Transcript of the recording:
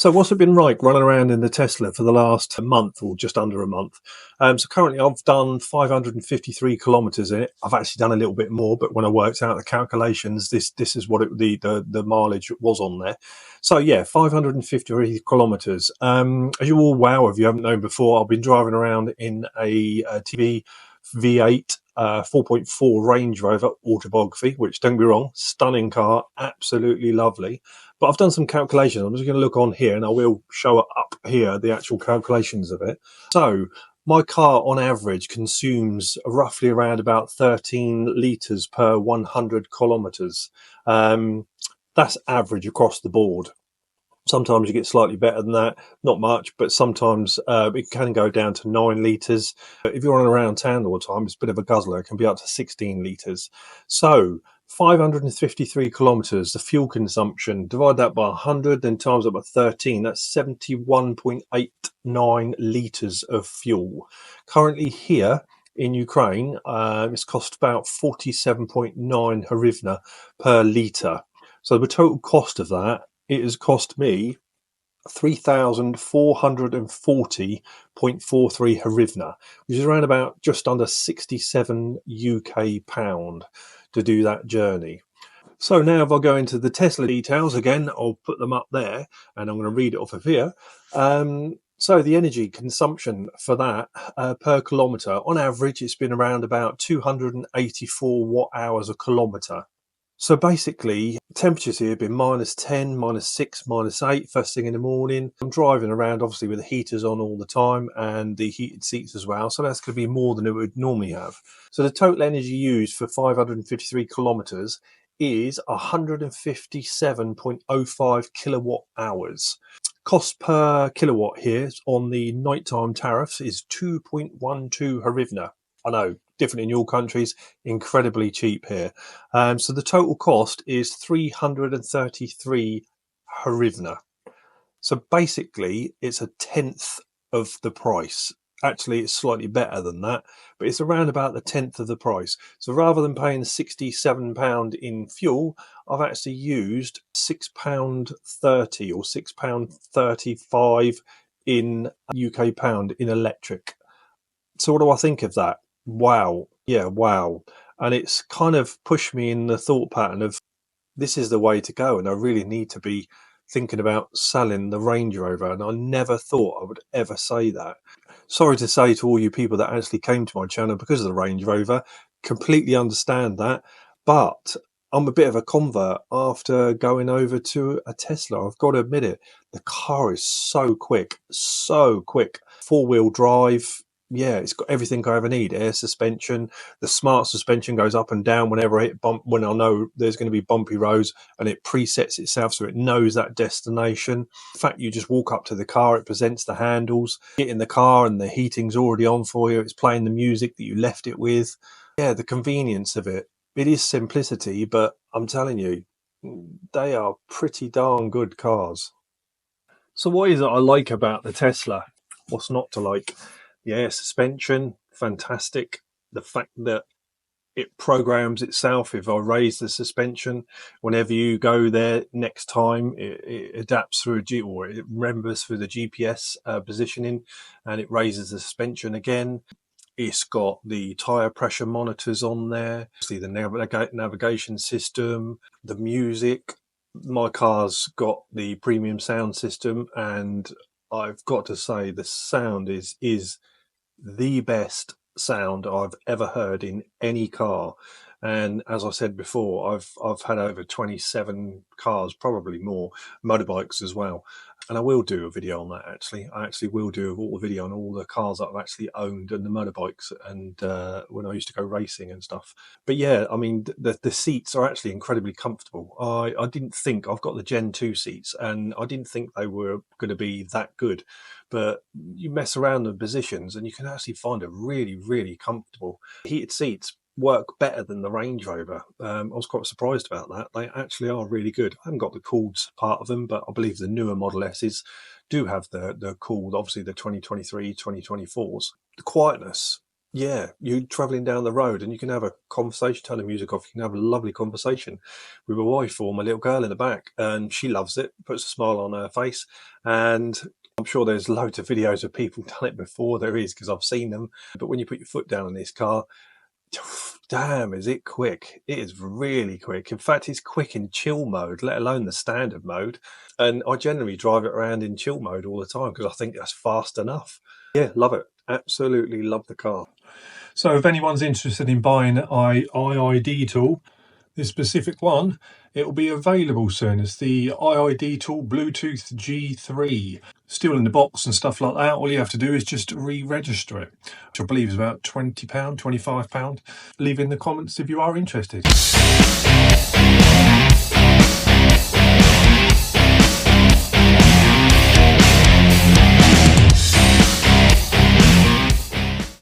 So what's it been like running around in the Tesla for the last month or just under a month? So currently I've done 553 kilometers in it. I've actually done a little bit more, but when I worked out the calculations, this is what the mileage was on there. So yeah, 553 kilometers. As you all wow, if you haven't known before, I've been driving around in a TV V8 4.4 Range Rover autobiography, which, don't be wrong, stunning car, absolutely lovely. But I've done some calculations. I'm just going to look on here and I will show up here the actual calculations of it. So my car on average consumes roughly around about 13 litres per 100 kilometres. That's average across the board. Sometimes you get slightly better than that, not much, but sometimes it can go down to 9 litres. If you're running around town all the time, it's a bit of a guzzler. It can be up to 16 litres. So 553 kilometres, the fuel consumption, divide that by 100, then times it by 13, that's 71.89 litres of fuel. Currently here in Ukraine, it's cost about 47.9 hryvnia per litre. So the total cost of that, it has cost me 3,440.43 hryvnia, which is around about just under 67 UK pound to do that journey. So now if I go into the Tesla details again, I'll put them up there and I'm going to read it off of here. So the energy consumption for that per kilometre, on average, it's been around about 284 watt hours a kilometre. So basically, temperatures here have been -10, -6, -8 first thing in the morning. I'm driving around obviously with the heaters on all the time and the heated seats as well. So that's going to be more than it would normally have. So the total energy used for 553 kilometres is 157.05 kilowatt hours. Cost per kilowatt here on the nighttime tariffs is 2.12 hryvnia. I know, different in your countries, incredibly cheap here. So the total cost is 333 hryvnia. So basically, it's a tenth of the price. Actually, it's slightly better than that, but it's around about the tenth of the price. So rather than paying £67 in fuel, I've actually used £6.30 or £6.35 in UK pound in electric. So what do I think of that? Wow. Yeah, wow. And it's kind of pushed me in the thought pattern of this is the way to go. And I really need to be thinking about selling the Range Rover. And I never thought I would ever say that. Sorry to say to all you people that actually came to my channel because of the Range Rover, completely understand that. But I'm a bit of a convert after going over to a Tesla. I've got to admit it. The car is so quick, so quick. Four-wheel drive. Yeah, it's got everything I ever need. Air suspension, the smart suspension goes up and down whenever I hit bump, when I know there's going to be bumpy roads, and it presets itself so it knows that destination. In fact, you just walk up to the car, it presents the handles, get in the car and the heating's already on for you. It's playing the music that you left it with. Yeah, the convenience of it. It is simplicity, but I'm telling you, they are pretty darn good cars. So what is it I like about the Tesla? What's not to like? The air suspension, fantastic. The fact that it programs itself. If I raise the suspension, whenever you go there next time, it adapts through or it remembers through the GPS positioning, and it raises the suspension again. It's got the tyre pressure monitors on there, obviously the navigation system, the music. My car's got the premium sound system, and I've got to say the sound is the best sound I've ever heard in any car. And as I said before, I've had over 27 cars, probably more, motorbikes as well. And I will do a video on that actually. I actually will do a video on all the cars that I've actually owned and the motorbikes, and when I used to go racing and stuff. But yeah, I mean, the seats are actually incredibly comfortable. I didn't think, I've got the Gen 2 seats, and I didn't think they were going to be that good. But you mess around the positions and you can actually find a really, really comfortable. Heated seats work better than the Range Rover. I was quite surprised about that. They actually are really good. I haven't got the cooled part of them, but I believe the newer Model S's do have the cooled, obviously the 2023, 2024s. The quietness, Yeah, you're traveling down the road and you can have a conversation, turn the music off, you can have a lovely conversation with my wife or my little girl in the back, and she loves it, puts a smile on her face. And I'm sure there's loads of videos of people done it before. There is, because I've seen them. But when you put your foot down in this car, damn, is it quick. It is really quick. In fact, it's quick in chill mode, let alone the standard mode. And I generally drive it around in chill mode all the time because I think that's fast enough. Yeah, love it. Absolutely love the car. So if anyone's interested in buying an IID tool, this specific one, it will be available soon. It's the IID tool Bluetooth G3. Still in the box and stuff like that. All you have to do is just re-register it, which I believe is about £20, £25. Leave in the comments if you are interested.